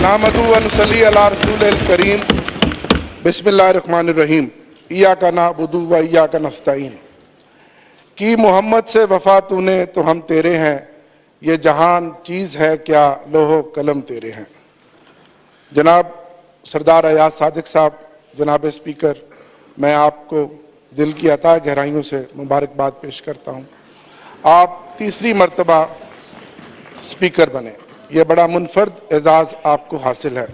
नामदू व नसल्ली अला रसूलिल करीम बिस्मिल्लाहिर्रहमानिर्रहीम इय्याका नअबुदु व इय्याका नस्तईन। कि मोहम्मद से वफा तूने तो हम तेरे हैं, ये जहान चीज़ है क्या लोहो कलम तेरे हैं। जनाब सरदार अयाज सादिक साहब, जनाब स्पीकर, मैं आपको दिल की अता गहराइयों से मुबारकबाद पेश करता हूँ। आप तीसरी मर्तबा स्पीकर बने, ये बड़ा मुनफर्द एजाज़ आपको हासिल है।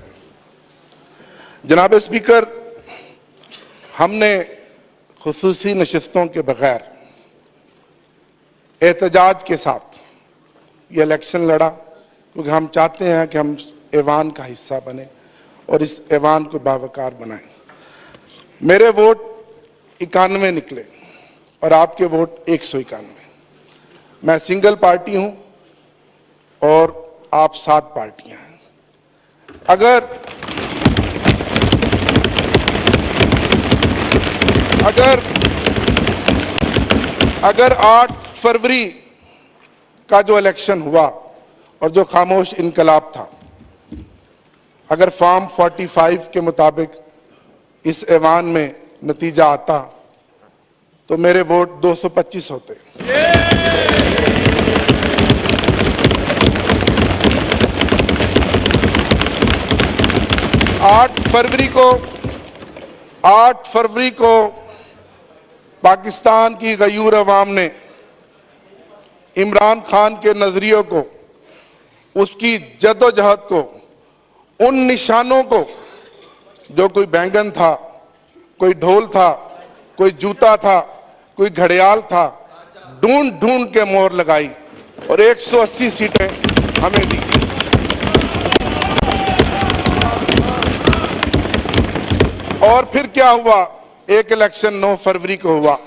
जनाब स्पीकर, हमने खुसूसी नशिस्तों के बगैर एहतजाज के साथ ये इलेक्शन लड़ा, क्योंकि हम चाहते हैं कि हम ऐवान का हिस्सा बने और इस ऐवान को बावकार बनाएं। मेरे वोट 91 निकले और आपके वोट 191। मैं सिंगल पार्टी हूं और आप 7 पार्टियां हैं। अगर 8 फरवरी का जो इलेक्शन हुआ और जो खामोश इनकलाब था, अगर फॉर्म 45 के मुताबिक इस ऐवान में नतीजा आता तो मेरे वोट 225 होते। आठ फरवरी को पाकिस्तान की गयूर अवाम ने इमरान खान के नजरियों को, उसकी जद्दोजहद को, उन निशानों को, जो कोई बैंगन था, कोई ढोल था, कोई जूता था, कोई घड़ियाल था, ढूंढ ढूंढ के मोहर लगाई और 180 सीटें हमें दी। और फिर क्या हुआ? एक इलेक्शन 9 फरवरी को हुआ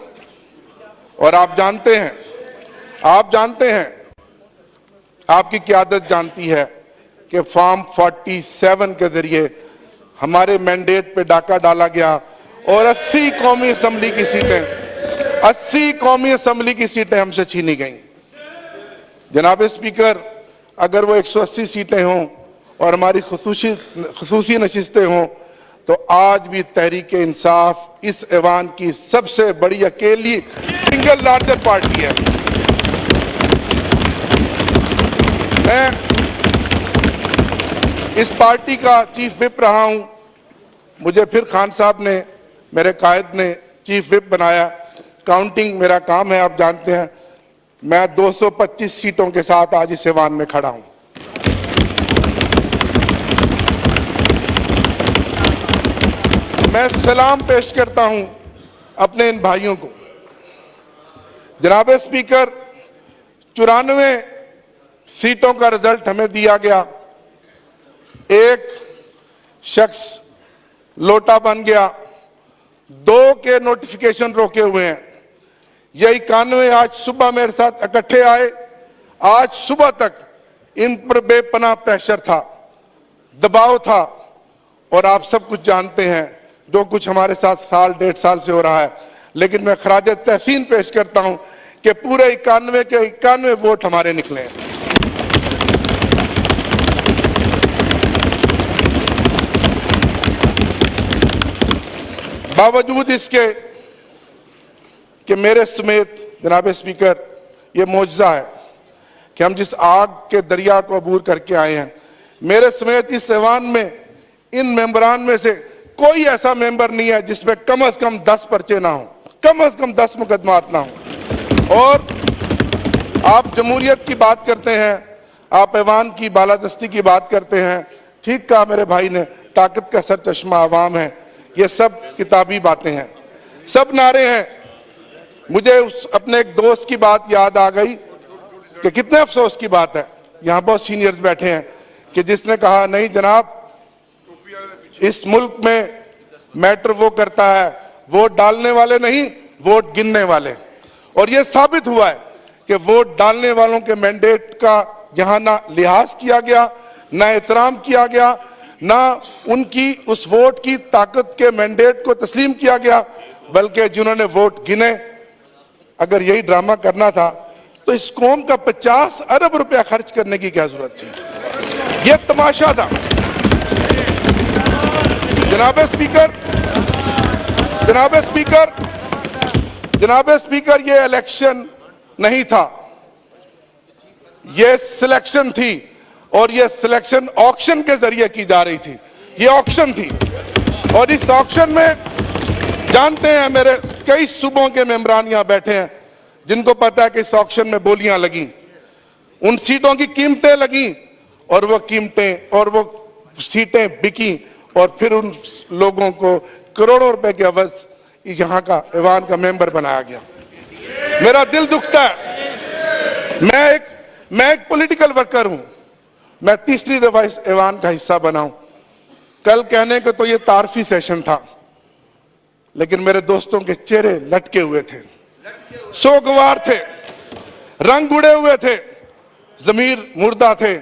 और आप जानते हैं, आपकी क़यादत जानती है कि फॉर्म 47 के जरिए हमारे मैंडेट पे डाका डाला गया और 80 कौमी असम्बली की सीटें हमसे छीनी गईं। जनाब स्पीकर, अगर वो 180 सीटें हों और हमारी खुसूसी नशिस्तें हों तो आज भी तहरीक इंसाफ इस ऐवान की सबसे बड़ी अकेली सिंगल लार्जर पार्टी है। मैं इस पार्टी का चीफ विप रहा हूं। मुझे फिर खान साहब ने, मेरे कायद ने चीफ विप बनाया। काउंटिंग मेरा काम है, आप जानते हैं। मैं 225 सीटों के साथ आज इस ऐवान में खड़ा हूं। मैं सलाम पेश करता हूं अपने इन भाइयों को। जनाब स्पीकर, 94 सीटों का रिजल्ट हमें दिया गया। एक शख्स लोटा बन गया, 2 के नोटिफिकेशन रोके हुए हैं। ये 91 आज सुबह मेरे साथ इकट्ठे आए। आज सुबह तक इन पर बेपनाह प्रेशर था, दबाव था और आप सब कुछ जानते हैं जो कुछ हमारे साथ साल 1.5 साल से हो रहा है। लेकिन मैं खराज तहसीन पेश करता हूं कि पूरे 91 के 91 वोट हमारे निकले हैं। बावजूद इसके कि मेरे समेत, जनाब स्पीकर, ये मौजज़ा है कि हम जिस आग के दरिया को अबूर करके आए हैं, मेरे समेत इस ऐवान में इन मेंबरान में से कोई ऐसा मेंबर नहीं है जिसमें कम से कम 10 पर्चे ना हो, कम से कम 10 मुकदमात ना हो। और आप जमहूरियत की बात करते हैं, आप ऐवान की बालादस्ती की बात करते हैं। ठीक कहा मेरे भाई ने, ताकत का सरचश्मा आवाम है। ये सब किताबी बातें हैं, सब नारे हैं। मुझे अपने एक दोस्त की बात याद आ गई कि कितने अफसोस की बात है, यहाँ बहुत सीनियर्स बैठे हैं, कि जिसने कहा नहीं जनाब, इस मुल्क में मैटर वो करता है वोट डालने वाले नहीं, वोट गिनने वाले। और ये साबित हुआ है कि वोट डालने वालों के मैंडेट का यहाँ ना लिहाज किया गया, ना एहतराम किया गया, ना उनकी उस वोट की ताकत के मैंडेट को तस्लीम किया गया, बल्कि जिन्होंने वोट गिने, अगर यही ड्रामा करना था तो इस कौम का 50 अरब रुपया खर्च करने की क्या जरूरत थी? ये तमाशा था। जनाब स्पीकर, जनाब स्पीकर, जनाब स्पीकर, ये इलेक्शन नहीं था, ये सिलेक्शन थी और ये सिलेक्शन ऑक्शन के जरिए की जा रही थी। ये ऑक्शन थी और इस ऑक्शन में जानते हैं मेरे कई सूबों के मेंबरान यहां बैठे हैं जिनको पता है कि इस ऑक्शन में बोलियां लगी, उन सीटों की कीमतें लगी और वो कीमतें और वो सीटें बिकी और फिर उन लोगों को करोड़ों रुपए के अवज यहां का ऐवान का मेंबर बनाया गया। मेरा दिल दुखता है। मैं एक पॉलिटिकल वर्कर हूं, मैं तीसरी दफा इस ऐवान का हिस्सा बना हूं। कल कहने को तो ये तारफी सेशन था, लेकिन मेरे दोस्तों के चेहरे लटके हुए थे, सोगवार थे, रंग उड़े हुए थे, जमीर मुर्दा थे।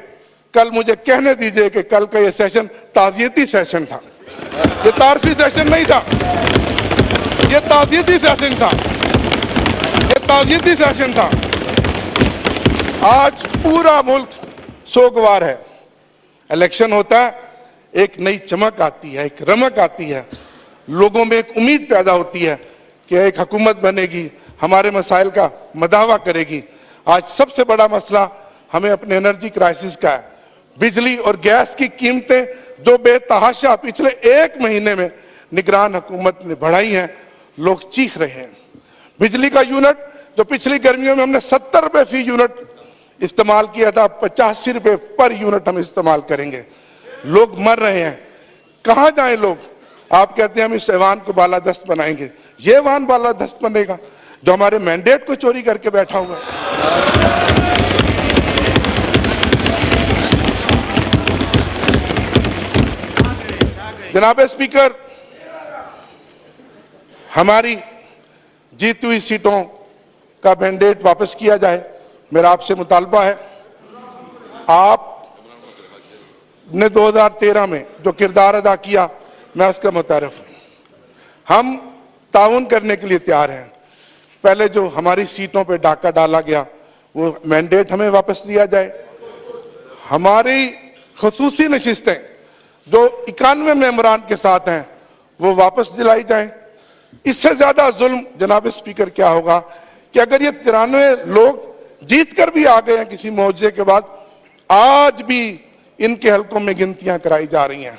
कल मुझे कहने दीजिए कि कल का ये सेशन ताजियती सेशन था, ये तारफी सेशन नहीं था, ये ताजियती सेशन था, ये ताजियती सेशन था। आज पूरा मुल्क सोगवार है। इलेक्शन होता है, एक नई चमक आती है, एक रमक आती है, लोगों में एक उम्मीद पैदा होती है कि एक हुकूमत बनेगी, हमारे मसाइल का मदावा करेगी। आज सबसे बड़ा मसला हमें अपने एनर्जी क्राइसिस का है। बिजली और गैस की कीमतें जो बेतहाशा पिछले एक महीने में निगरान हुकूमत ने बढ़ाई हैं, लोग चीख रहे हैं। बिजली का यूनिट जो पिछली गर्मियों में हमने 70 रुपए फी यूनिट इस्तेमाल किया था, 85 रुपए पर यूनिट हम इस्तेमाल करेंगे। लोग मर रहे हैं, कहां जाएं लोग? आप कहते हैं हम इस ऐवान को बालादस्त बनाएंगे। ये ऐवान बालादस्त बनेगा जो हमारे मैंडेट को चोरी करके बैठा हुआ है। जनाब स्पीकर, हमारी जीती हुई सीटों का मैंडेट वापस किया जाए, मेरा आपसे मुतालबा है। आपने 2013 में जो किरदार अदा किया, मैं उसका मुतारिफ हूं। हम ताउन करने के लिए तैयार हैं। पहले जो हमारी सीटों पे डाका डाला गया, वो मैंडेट हमें वापस दिया जाए। हमारी खुसूसी नशिस्तें जो 91 मेंबरान के साथ हैं, वो वापस दिलाई जाएं। इससे ज्यादा जुल्म जनाब स्पीकर क्या होगा कि अगर ये 93 लोग जीत कर भी आ गए हैं किसी मौजे के बाद, आज भी इनके हलकों में गिनतियां कराई जा रही हैं।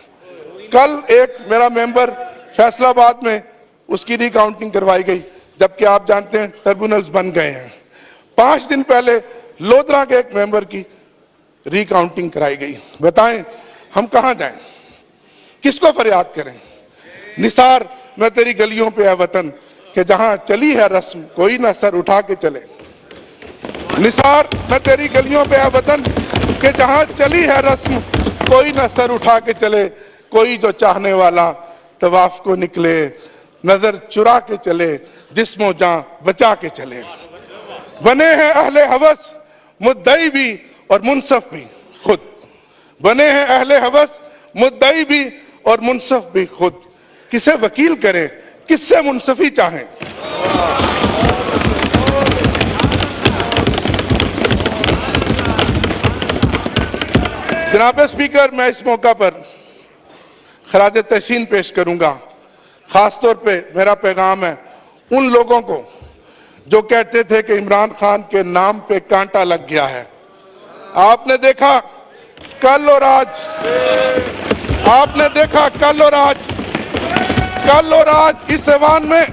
कल एक मेरा मेंबर फैसलाबाद में उसकी रिकाउंटिंग करवाई गई, जबकि आप जानते हैं ट्रिब्यूनल्स बन गए हैं। 5 दिन पहले लोधरा के एक मेंबर की रिकाउंटिंग कराई गई। बताएं हम कहां जाएं, किसको फरियाद करें? निसार मैं तेरी गलियों पे है वतन कि जहां चली है रस्म कोई ना सर उठा के चले। निसार मैं तेरी गलियों पे है वतन कि जहां चली है रस्म कोई ना सर उठा के चले। कोई जो चाहने वाला तवाफ को निकले, नजर चुरा के चले, जिस्मो जान बचा के चले। बने हैं अहले हवस मुद्दई भी और मुनसफ भी खुद। बने हैं अहले हवस मुद्दई भी और मुनसफ भी खुद। किसे वकील करें, किससे मुनसफी चाहें? जनाब स्पीकर, मैं इस मौका पर खराज तहसीन पेश करूंगा। खासतौर पे मेरा पैगाम है उन लोगों को जो कहते थे कि इमरान खान के नाम पे कांटा लग गया है। आपने देखा कल और आज, आपने देखा कल और आज इस ऐवान में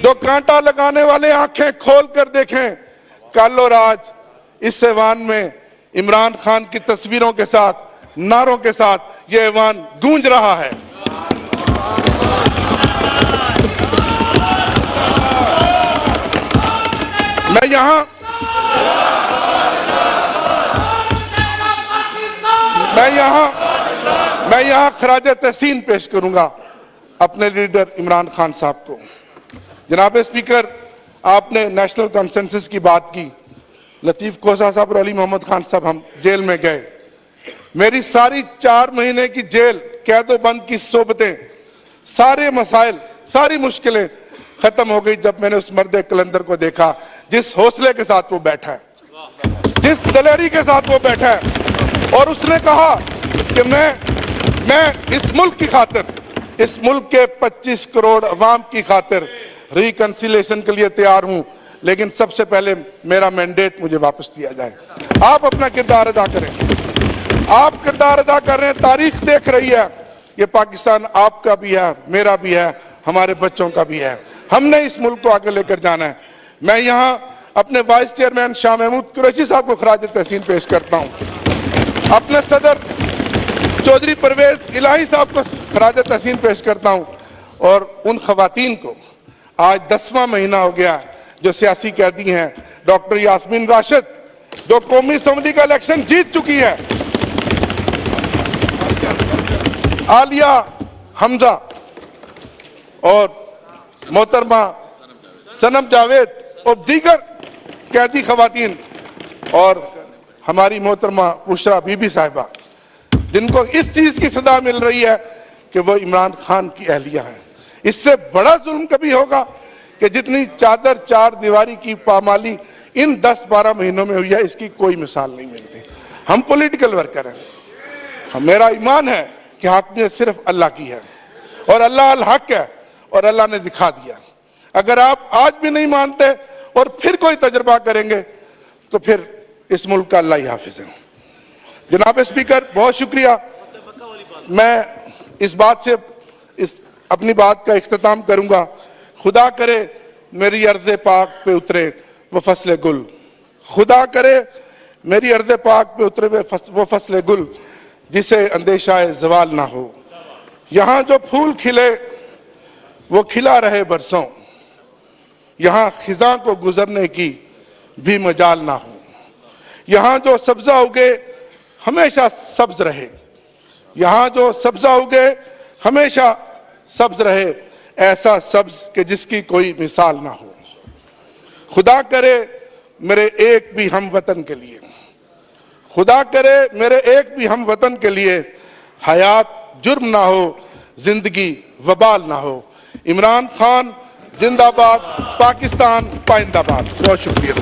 जो कांटा लगाने वाले आंखें खोल कर देखें। कल और आज इस ऐवान में इमरान खान की तस्वीरों के साथ, नारों के साथ ये ऐवान गूंज रहा है। मैं यहां खराज तहसीन पेश करूंगा अपने लीडर इमरान खान साहब को। जनाब स्पीकर, आपने नेशनल कंसेंसस की बात की। लतीफ कोसा साहब और अली मोहम्मद खान साहब हम जेल में गए। मेरी सारी 4 महीने की जेल कैदो बंद की सोबतें, सारे मसाइल, सारी मुश्किलें खत्म हो गई जब मैंने उस मर्द कलंदर को देखा, जिस हौसले के साथ वो बैठा है, जिस दलेरी के साथ वो बैठा है। और उसने कहा कि मैं इस मुल्क की खातिर, इस मुल्क के 25 करोड़ अवाम की खातिर रिकंसिलेशन के लिए तैयार हूं, लेकिन सबसे पहले मेरा मैंडेट मुझे वापस दिया जाए। आप अपना किरदार अदा करें, आप किरदार अदा कर रहे हैं, तारीख देख रही है, ये पाकिस्तान आपका भी है, मेरा भी है, हमारे बच्चों का भी है। हमने इस मुल्क को आगे लेकर जाना है। मैं यहां अपने वाइस चेयरमैन शाह महमूद कुरैशी साहब को खराज तहसीन पेश करता हूं, अपने सदर चौधरी परवेज इलाही साहब को खराज तहसीन पेश करता हूं, और उन खवातीन को आज 10वां महीना हो गया जो सियासी कैदी हैं, डॉक्टर यास्मीन राशिद जो कौमी असम्बली का इलेक्शन जीत चुकी है, आलिया हमजा और मोहतरमा सनम जावेद और दीगर कैदी खवातीन, और हमारी मोहतरमा बुशरा बीबी साहिबा, जिनको इस चीज की सजा मिल रही है कि वो इमरान खान की अहलिया है। इससे बड़ा जुल्म कभी होगा कि जितनी चादर चार दीवारी की पामाली इन 10-12 महीनों में हुई है, इसकी कोई मिसाल नहीं मिलती। हम पॉलिटिकल वर्कर हैं, मेरा ईमान है कि हाकिमियत सिर्फ अल्लाह की है और अल्लाह अल हक है, और अल्लाह ने दिखा दिया। अगर आप आज भी नहीं मानते और फिर कोई तजर्बा करेंगे तो फिर इस मुल्क का अल्लाह ही हाफिज है। जनाब स्पीकर, बहुत शुक्रिया। मैं इस बात से अपनी बात का इख्तिताम करूंगा। खुदा करे मेरी अर्ज़े पाक पे उतरे वो फसले गुल, खुदा करे मेरी अर्ज़े पाक पे उतरे वो फसले गुल, जिसे अंदेशाए ज़वाल ना हो। यहाँ जो फूल खिले वो खिला रहे बरसों, यहाँ खिज़ां को गुजरने की भी मजाल ना हो। यहाँ जो सब्ज़ा उगे हमेशा सब्ज रहे, यहाँ जो सब्ज़ा उगे हमेशा सब्ज रहे, ऐसा सब्ज कि जिसकी कोई मिसाल ना हो। खुदा करे मेरे एक भी हम वतन के लिए, खुदा करे मेरे एक भी हम वतन के लिए हयात जुर्म ना हो, जिंदगी वबाल ना हो। इमरान खान जिंदाबाद, पाकिस्तान पाइंदाबाद। बहुत शुक्रिया।